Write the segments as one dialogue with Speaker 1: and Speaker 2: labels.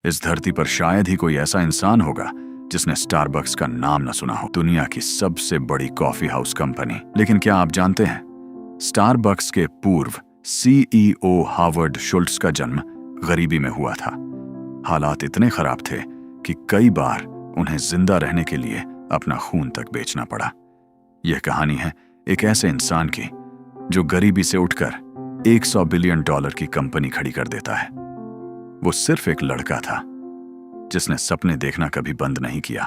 Speaker 1: इस धरती पर शायद ही कोई ऐसा इंसान होगा जिसने स्टारबक्स का नाम न सुना हो। दुनिया की सबसे बड़ी कॉफी हाउस कंपनी। लेकिन क्या आप जानते हैं, स्टारबक्स के पूर्व CEO हावर्ड शुल्ट्ज का जन्म गरीबी में हुआ था। हालात इतने खराब थे कि कई बार उन्हें जिंदा रहने के लिए अपना खून तक बेचना पड़ा। यह कहानी है एक ऐसे इंसान की जो गरीबी से उठकर $100 बिलियन की कंपनी खड़ी कर देता है। वो सिर्फ एक लड़का था जिसने सपने देखना कभी बंद नहीं किया,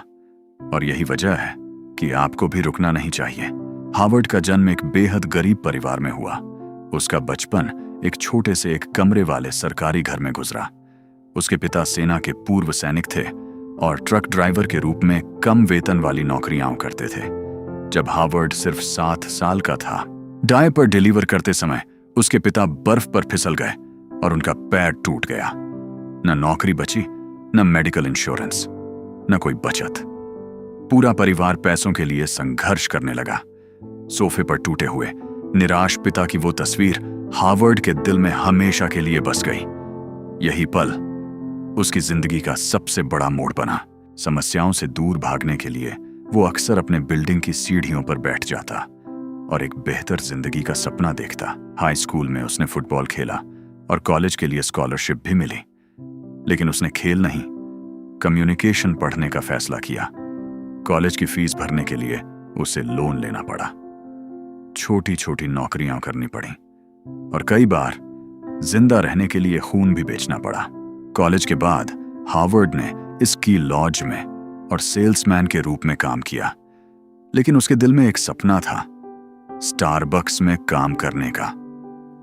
Speaker 1: और यही वजह है कि आपको भी रुकना नहीं चाहिए। हावर्ड का जन्म एक बेहद गरीब परिवार में हुआ। उसका बचपन एक छोटे से एक कमरे वाले सरकारी घर में गुजरा। उसके पिता सेना के पूर्व सैनिक थे और ट्रक ड्राइवर के रूप में कम वेतन वाली नौकरियां करते थे। जब हावर्ड सिर्फ 7 साल का था, डायपर डिलीवर करते समय उसके पिता बर्फ पर फिसल गए और उनका पैर टूट गया। न नौकरी बची, न मेडिकल इंश्योरेंस, न कोई बचत। पूरा परिवार पैसों के लिए संघर्ष करने लगा। सोफे पर टूटे हुए निराश पिता की वो तस्वीर हावर्ड के दिल में हमेशा के लिए बस गई। यही पल उसकी जिंदगी का सबसे बड़ा मोड़ बना। समस्याओं से दूर भागने के लिए वो अक्सर अपने बिल्डिंग की सीढ़ियों पर बैठ जाता और एक बेहतर जिंदगी का सपना देखता। हाई स्कूल में उसने फुटबॉल खेला और कॉलेज के लिए स्कॉलरशिप भी मिली, लेकिन उसने खेल नहीं, कम्युनिकेशन पढ़ने का फैसला किया। कॉलेज की फीस भरने के लिए उसे लोन लेना पड़ा। छोटी छोटी नौकरियां करनी पड़ी और कई बार जिंदा रहने के लिए खून भी बेचना पड़ा। कॉलेज के बाद हावर्ड ने स्की लॉज में और सेल्समैन के रूप में काम किया, लेकिन उसके दिल में एक सपना था, स्टारबक्स में काम करने का।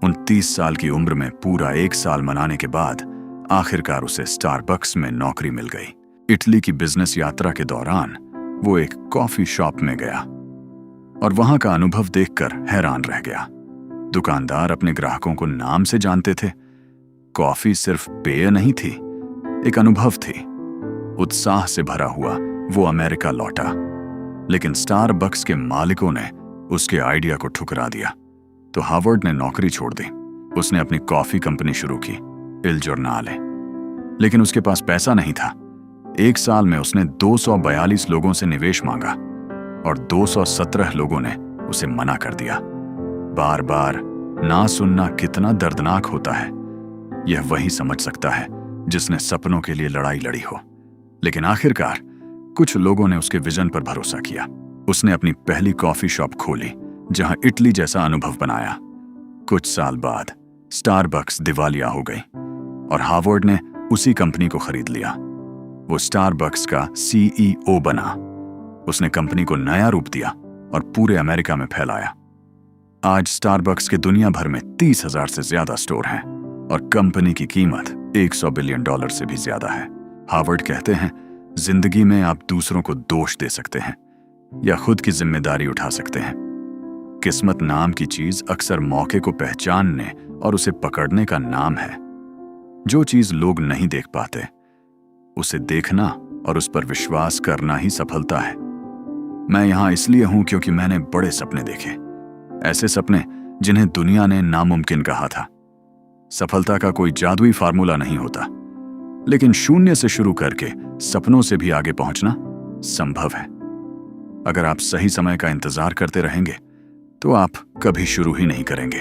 Speaker 1: 29 साल की उम्र में पूरा 1 साल मनाने के बाद आखिरकार उसे स्टारबक्स में नौकरी मिल गई। इटली की बिजनेस यात्रा के दौरान वो एक कॉफी शॉप में गया और वहां का अनुभव देखकर हैरान रह गया। दुकानदार अपने ग्राहकों को नाम से जानते थे। कॉफी सिर्फ पेय नहीं थी, एक अनुभव थी। उत्साह से भरा हुआ वो अमेरिका लौटा, लेकिन स्टारबक्स के मालिकों ने उसके आइडिया को ठुकरा दिया, तो हावर्ड ने नौकरी छोड़ दी। उसने अपनी कॉफी कंपनी शुरू की, इल जर्नाले, लेकिन उसके पास पैसा नहीं था। 1 साल में उसने 242 लोगों से निवेश मांगा और 217 लोगों ने उसे मना कर दिया। बार बार ना सुनना कितना दर्दनाक होता है, यह वही समझ सकता है जिसने सपनों के लिए लड़ाई लड़ी हो। लेकिन आखिरकार कुछ लोगों ने उसके विजन पर भरोसा किया। उसने अपनी पहली कॉफी शॉप खोली जहां इटली जैसा अनुभव बनाया। कुछ साल बाद स्टारबक्स दिवालिया हो गई और हावर्ड ने उसी कंपनी को खरीद लिया। वो स्टारबक्स का CEO बना। उसने कंपनी को नया रूप दिया और पूरे अमेरिका में फैलाया। आज स्टारबक्स के दुनिया भर में 30,000 से ज्यादा स्टोर हैं और कंपनी की कीमत $100 बिलियन से भी ज्यादा है। हावर्ड कहते हैं, जिंदगी में आप दूसरों को दोष दे सकते हैं या खुद की जिम्मेदारी उठा सकते हैं। किस्मत नाम की चीज अक्सर मौके को पहचानने और उसे पकड़ने का नाम है। जो चीज लोग नहीं देख पाते, उसे देखना और उस पर विश्वास करना ही सफलता है। मैं यहां इसलिए हूं क्योंकि मैंने बड़े सपने देखे, ऐसे सपने जिन्हें दुनिया ने नामुमकिन कहा था। सफलता का कोई जादुई फार्मूला नहीं होता, लेकिन शून्य से शुरू करके सपनों से भी आगे पहुंचना संभव है। अगर आप सही समय का इंतजार करते रहेंगे तो आप कभी शुरू ही नहीं करेंगे।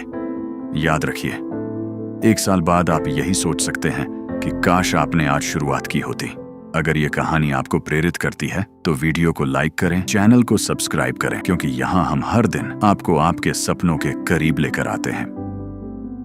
Speaker 1: याद रखिए, 1 साल बाद आप यही सोच सकते हैं कि काश आपने आज शुरुआत की होती। अगर ये कहानी आपको प्रेरित करती है तो वीडियो को लाइक करें, चैनल को सब्सक्राइब करें, क्योंकि यहाँ हम हर दिन आपको आपके सपनों के करीब लेकर आते हैं।